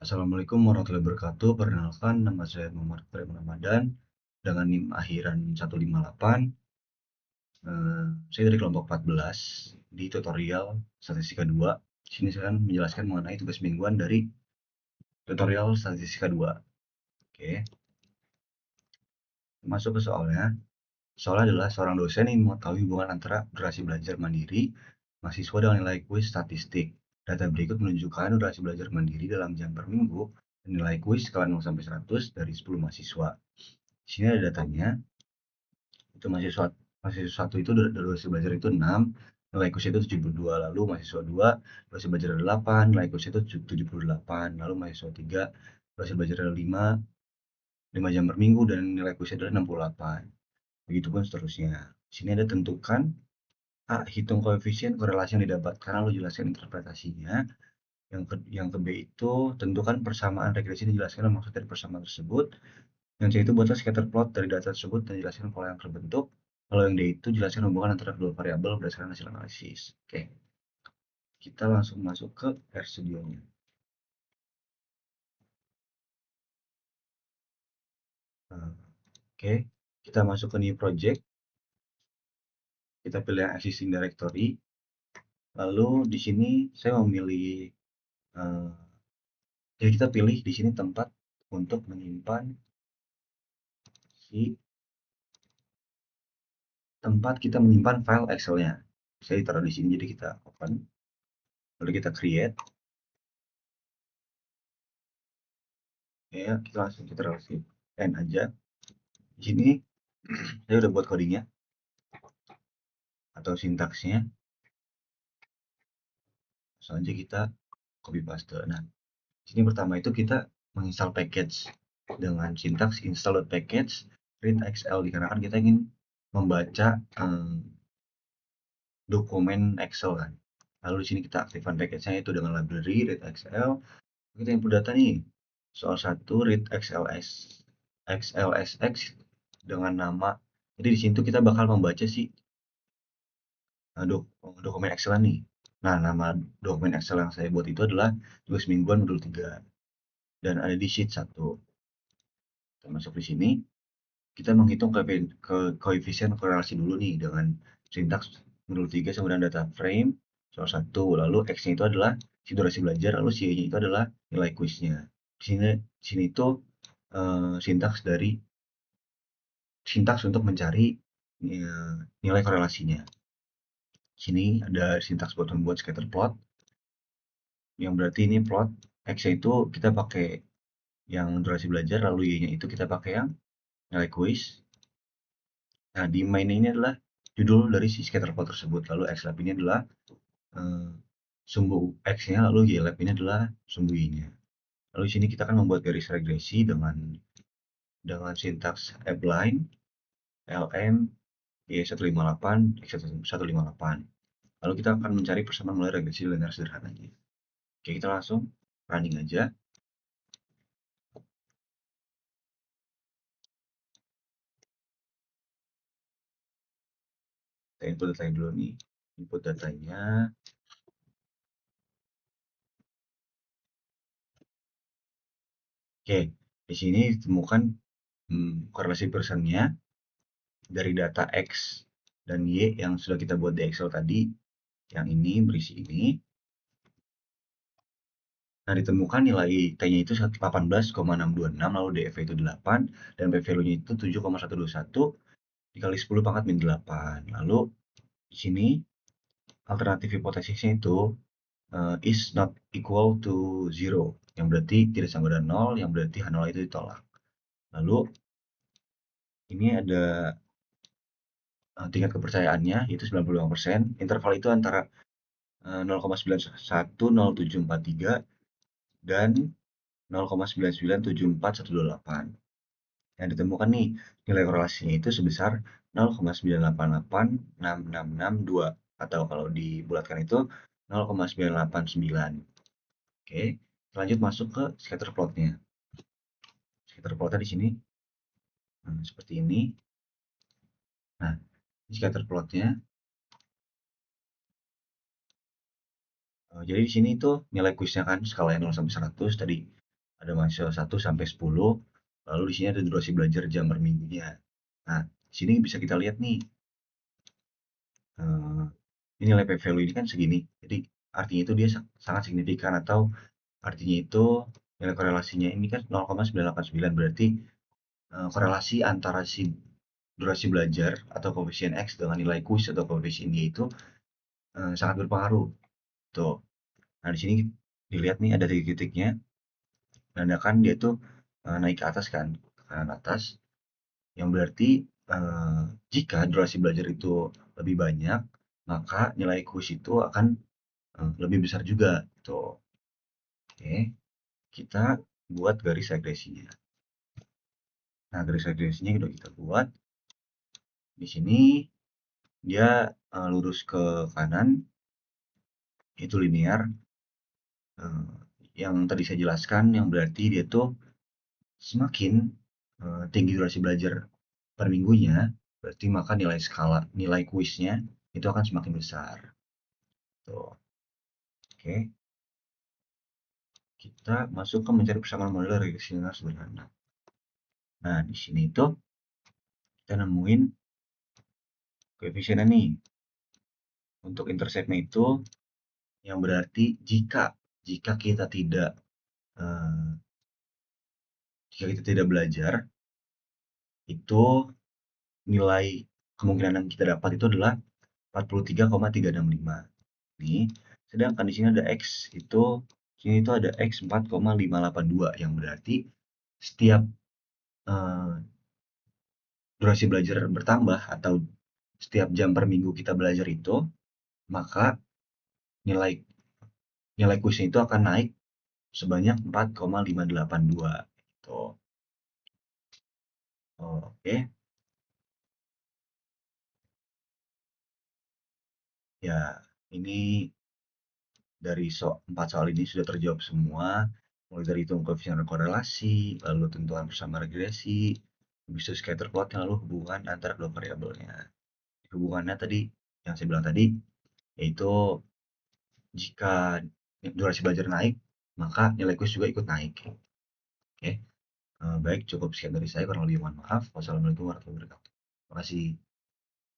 Assalamualaikum warahmatullahi wabarakatuh. Perkenalkan, nama saya Muhammad Ibrahim Ramadan dengan NIM akhiran 158. Saya dari kelompok 14 di tutorial Statistika 2. Di sini saya akan menjelaskan mengenai tugas mingguan dari tutorial Statistika 2. Oke, masuk ke soalnya. Soalnya adalah seorang dosen yang mengetahui hubungan antara durasi belajar mandiri mahasiswa dengan nilai kuis statistik. Data berikut menunjukkan durasi belajar mandiri dalam jam per minggu dan nilai kuis skala 0 sampai 100 dari 10 mahasiswa. Di sini ada datanya. Itu mahasiswa 1 itu durasi belajar itu 6, nilai kuis itu 72, lalu mahasiswa 2 durasi belajar 8, nilai kuis itu 78, lalu mahasiswa 3 durasi belajar 5 jam per minggu dan nilai kuis adalah 68. Begitupun seterusnya. Di sini ada tentukan A, hitung koefisien korelasi yang didapatkan lalu jelaskan interpretasinya. Yang ke B itu tentukan persamaan regresi dan jelaskan maksud dari persamaan tersebut. Yang C itu buatlah scatter plot dari data tersebut dan jelaskan pola yang terbentuk. Kalau yang D itu jelaskan hubungan antara kedua variabel berdasarkan hasil analisis. Oke, kita langsung masuk ke RStudionya. Oke, kita masuk ke new project. Kita pilih yang existing directory. Lalu di sini saya memilih, jadi kita pilih di sini tempat untuk menyimpan tempat kita menyimpan file Excel-nya. Saya taruh di sini, jadi kita open, lalu kita create. Ya, kita langsung kita n aja. Di sini saya udah buat codingnya atau sintaksnya. Langsung aja kita copy paste. Nah, di sini pertama itu kita menginstal package dengan sintaks install.package readxl dikarenakan kita ingin membaca dokumen Excel kan. Lalu di sini kita aktifkan package-nya itu dengan library readxl. Kita input data nih. Soal 1 readxlsx dengan nama. Jadi di sini tuh kita bakal membaca si dokumen Excel nih. Nah, nama dokumen Excel yang saya buat itu adalah tugas mingguan modul 3 dan ada di sheet 1. Kita masuk di sini, kita menghitung koefisien korelasi dulu nih dengan sintaks modul 3 kemudian data frame soal 1, lalu X-nya itu adalah si durasi belajar, lalu si Y-nya itu adalah nilai kuisnya. Di sini itu sintaks untuk mencari nilai korelasinya. Sini ada sintaks buat membuat scatter plot, yang berarti ini plot X-nya itu kita pakai yang durasi belajar, lalu Y-nya itu kita pakai yang nilai kuis. Nah, di main ini adalah judul dari si scatter plot tersebut, lalu Xlab ini adalah sumbu X-nya, lalu Ylab ini adalah sumbu Y-nya. Lalu di sini kita akan membuat garis regresi dengan sintaks appline lm y158 x158. Lalu kita akan mencari persamaan mulai regresi linear sederhananya. Oke, kita langsung running aja. Kita input datanya dulu nih. Input datanya. Oke, di sini ditemukan korelasi persennya dari data X dan Y yang sudah kita buat di Excel tadi. Yang ini berisi ini. Nah, ditemukan nilai T-nya itu 18,626, lalu DF itu 8, dan P-value-nya itu 7,121 dikali 10 pangkat min 8. Lalu di sini alternatif hipotesisnya itu is not equal to 0, yang berarti tidak sama dengan 0, yang berarti H0 itu ditolak. Lalu ini ada tingkat kepercayaannya yaitu 95%. Interval itu antara 0,910743 dan 0,997418. Yang ditemukan nih nilai korelasinya itu sebesar 0,98866662 atau kalau dibulatkan itu 0,989. Oke, lanjut masuk ke scatter plotnya. Scatter plotnya di sini seperti ini. Nah, di scatter plotnya, jadi di sini itu nilai kuisnya kan skala 0 sampai 100 tadi ada mahasiswa 1 sampai 10, lalu di sini ada durasi belajar jam per minggunya. Nah, di sini bisa kita lihat nih, eh, ini nilai P value ini kan segini, jadi artinya itu dia sangat signifikan, atau artinya itu nilai korelasinya ini kan 0,989, berarti korelasi antara si durasi belajar atau koefisien X dengan nilai kuis atau koefisien Y itu sangat berpengaruh. Tuh. Nah, di sini dilihat nih ada titik-titiknya, menandakan dia tuh naik ke atas kan, ke kanan atas, yang berarti jika durasi belajar itu lebih banyak, maka nilai kuis itu akan lebih besar juga. Tuh. Oke, kita buat garis regresinya. Nah, garis regresinya udah kita buat. Di sini dia lurus ke kanan, itu linear. Yang tadi saya jelaskan, yang berarti dia tuh semakin tinggi durasi belajar per minggunya, berarti maka nilai kuisnya itu akan semakin besar. Tuh. Oke, kita masuk ke mencari persamaan model regresi linear sederhana. Nah, di sini itu kita nemuin koefisiennya nih. Untuk interceptnya itu yang berarti jika kita tidak eh, jika kita tidak belajar, itu nilai kemungkinan yang kita dapat itu adalah 43,365. Nih, sedangkan di sini ada X, sini itu ada X 4,582, yang berarti setiap eh, durasi belajar bertambah atau setiap jam per minggu kita belajar itu, maka nilai nilai kuisnya itu akan naik sebanyak 4,582 gitu. Oke, ya ini dari 4 soal ini sudah terjawab semua, mulai dari hitung koefisien korelasi, lalu tentuan bersama regresi, habis itu scatter plotnya, lalu hubungan antara dua variabelnya. Hubungannya tadi yang saya bilang tadi, yaitu jika durasi belajar naik, maka nilai kuis juga ikut naik. Oke, baik, cukup sekian dari saya, kurang lebih mohon maaf. Wassalamualaikum warahmatullahi wabarakatuh. Terima kasih.